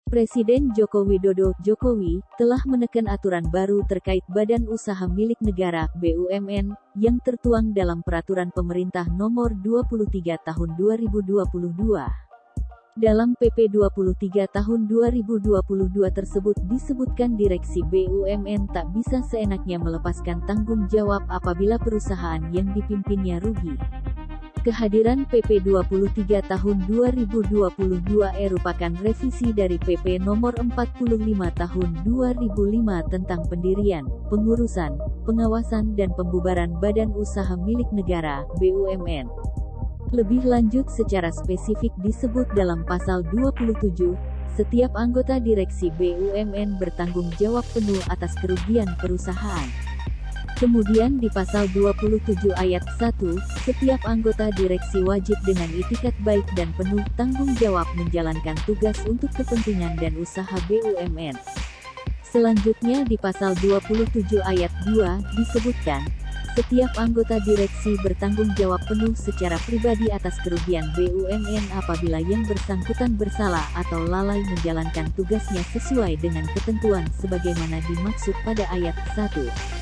Presiden Joko Widodo (Jokowi) telah menekan aturan baru terkait Badan Usaha Milik Negara (BUMN) yang tertuang dalam Peraturan Pemerintah Nomor 23 Tahun 2022. Dalam PP 23 Tahun 2022 tersebut disebutkan Direksi BUMN tak bisa seenaknya melepaskan tanggung jawab apabila perusahaan yang dipimpinnya rugi. Kehadiran PP 23 Tahun 2022 merupakan revisi dari PP Nomor 45 Tahun 2005 tentang pendirian, pengurusan, pengawasan dan pembubaran Badan Usaha Milik Negara (BUMN). Lebih lanjut secara spesifik disebut dalam pasal 27, setiap anggota direksi BUMN bertanggung jawab penuh atas kerugian perusahaan. Kemudian di pasal 27 ayat 1, setiap anggota direksi wajib dengan itikat baik dan penuh tanggung jawab menjalankan tugas untuk kepentingan dan usaha BUMN. Selanjutnya di pasal 27 ayat 2 disebutkan, setiap anggota direksi bertanggung jawab penuh secara pribadi atas kerugian BUMN apabila yang bersangkutan bersalah atau lalai menjalankan tugasnya sesuai dengan ketentuan sebagaimana dimaksud pada ayat 1.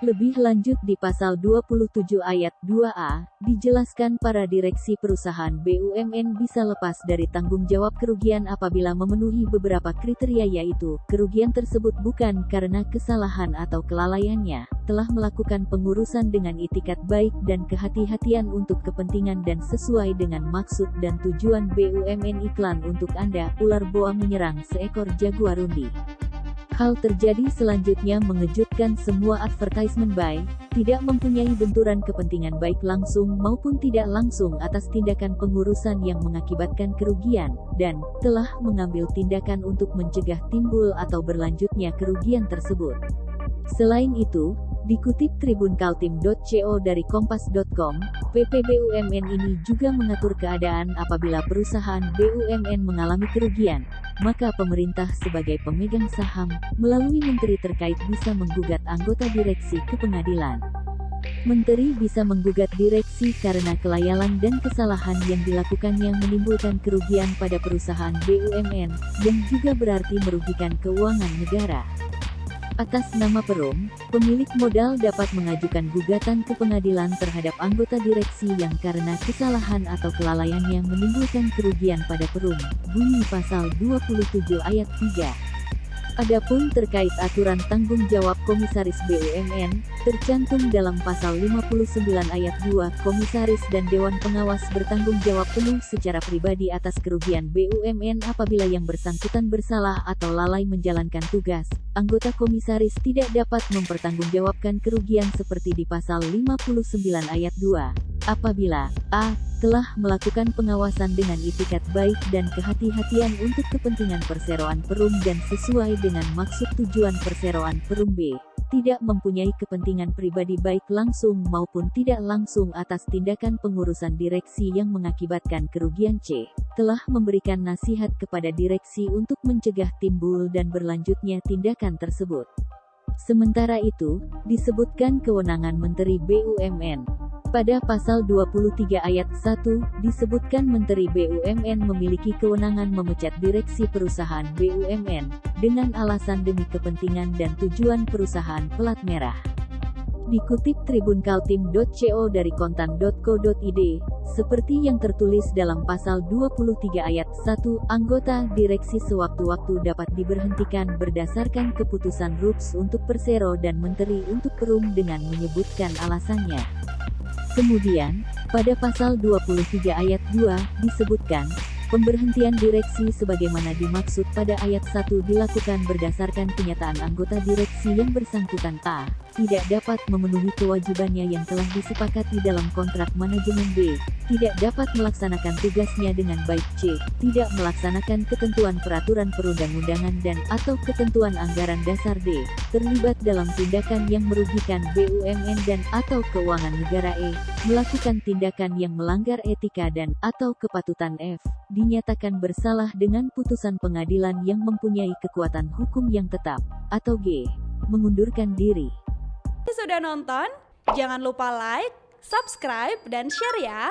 Lebih lanjut di pasal 27 ayat 2a, dijelaskan para direksi perusahaan BUMN bisa lepas dari tanggung jawab kerugian apabila memenuhi beberapa kriteria yaitu, kerugian tersebut bukan karena kesalahan atau kelalaiannya, telah melakukan pengurusan dengan itikat baik dan kehati-hatian untuk kepentingan dan sesuai dengan maksud dan tujuan BUMN. Iklan untuk Anda, ular boa menyerang seekor jaguarundi. Hal terjadi selanjutnya mengejutkan semua advertisement buy, tidak mempunyai benturan kepentingan baik langsung maupun tidak langsung atas tindakan pengurusan yang mengakibatkan kerugian, dan telah mengambil tindakan untuk mencegah timbul atau berlanjutnya kerugian tersebut. Selain itu, dikutip tribunkaltim.co dari kompas.com, PP BUMN ini juga mengatur keadaan apabila perusahaan BUMN mengalami kerugian, maka pemerintah sebagai pemegang saham, melalui menteri terkait bisa menggugat anggota direksi ke pengadilan. Menteri bisa menggugat direksi karena kelayalan dan kesalahan yang dilakukannya menimbulkan kerugian pada perusahaan BUMN, yang juga berarti merugikan keuangan negara. Atas nama Perum, pemilik modal dapat mengajukan gugatan ke pengadilan terhadap anggota direksi yang karena kesalahan atau kelalaiannya menimbulkan kerugian pada Perum, bunyi pasal 27 ayat 3. Adapun terkait aturan tanggung jawab komisaris BUMN, tercantum dalam pasal 59 ayat 2, komisaris dan Dewan Pengawas bertanggung jawab penuh secara pribadi atas kerugian BUMN apabila yang bersangkutan bersalah atau lalai menjalankan tugas. Anggota komisaris tidak dapat mempertanggungjawabkan kerugian seperti di pasal 59 ayat 2, apabila a. telah melakukan pengawasan dengan itikat baik dan kehati-hatian untuk kepentingan perseroan Perum dan sesuai dengan maksud tujuan perseroan Perum b. tidak mempunyai kepentingan pribadi baik langsung maupun tidak langsung atas tindakan pengurusan direksi yang mengakibatkan kerugian c. telah memberikan nasihat kepada direksi untuk mencegah timbul dan berlanjutnya tindakan tersebut. Sementara itu, disebutkan kewenangan Menteri BUMN. Pada pasal 23 ayat 1, disebutkan Menteri BUMN memiliki kewenangan memecat direksi perusahaan BUMN, dengan alasan demi kepentingan dan tujuan perusahaan pelat merah. Dikutip tribunkaltim.co dari kontan.co.id, seperti yang tertulis dalam pasal 23 ayat 1, anggota direksi sewaktu-waktu dapat diberhentikan berdasarkan keputusan RUPS untuk Persero dan Menteri untuk Perum dengan menyebutkan alasannya. Kemudian, pada pasal 23 ayat 2, disebutkan, pemberhentian direksi sebagaimana dimaksud pada ayat 1 dilakukan berdasarkan kenyataan anggota direksi yang bersangkutan a. tidak dapat memenuhi kewajibannya yang telah disepakati dalam kontrak manajemen b. tidak dapat melaksanakan tugasnya dengan baik c. tidak melaksanakan ketentuan peraturan perundang-undangan dan atau ketentuan anggaran dasar d. terlibat dalam tindakan yang merugikan BUMN dan atau keuangan negara e. melakukan tindakan yang melanggar etika dan atau kepatutan f. dinyatakan bersalah dengan putusan pengadilan yang mempunyai kekuatan hukum yang tetap, atau g. mengundurkan diri. Sudah nonton? Jangan lupa like, subscribe, dan share ya!